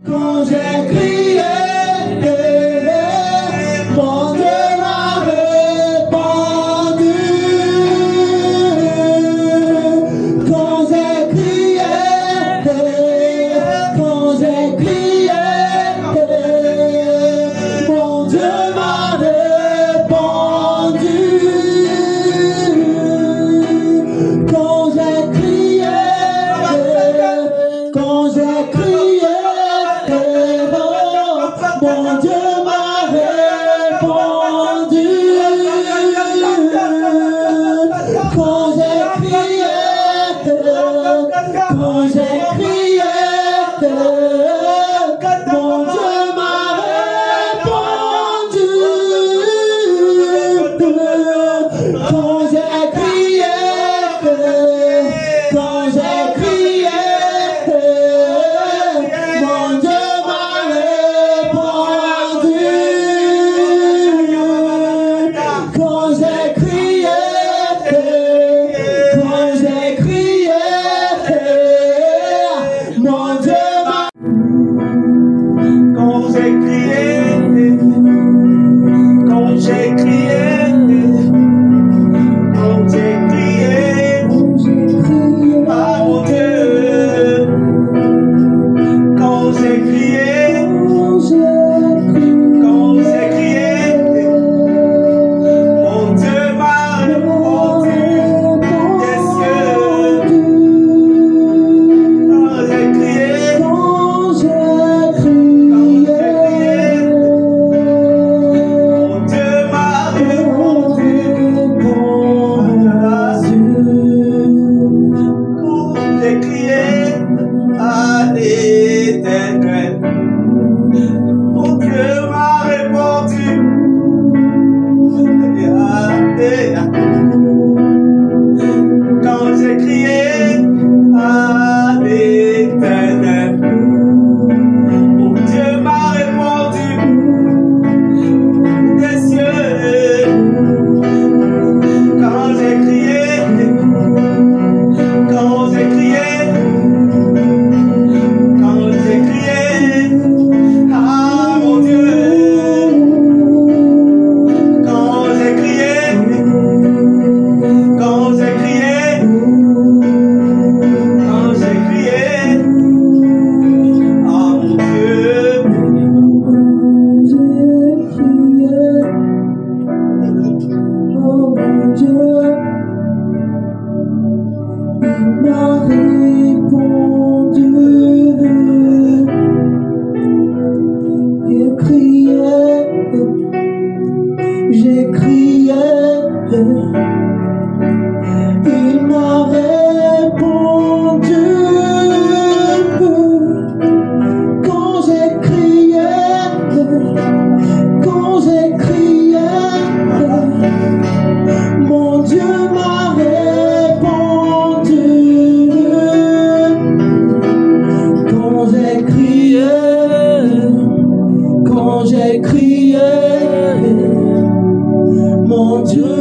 Quand j'ai crié, mon Dieu m'a répondu. Quand j'ai crié, mon Dieu m'a répondu. Quand j'ai crié, mon Dieu m'a répondu. Quand j'ai crié, mon Dieu m'a répondu. Quand j'ai crié, mon Dieu m'a répondu. Quand j'ai crié, mon Dieu m'a. Quand j'ai crié, quand j'ai crié, quand j'ai crié, ah mon Dieu, quand j'ai crié, mon Dieu m'a répondu des cieux. Quand j'ai crié, mon Dieu m'a répondu. Quand j'ai crié à l'Éternel, mon Dieu m'a répondu. Quand j'ai crié à l'Éternel, mon Dieu m'a répondu des cieux. Quand j'ai crié, ah mon Dieu, quand j'ai crié, ah mon Dieu, Oh mon Dieu, il m'a répondu. J'ai crié, il m'a répondu. Quand j'ai crié, mon Dieu m'a répondu. Quand j'ai crié, mon Dieu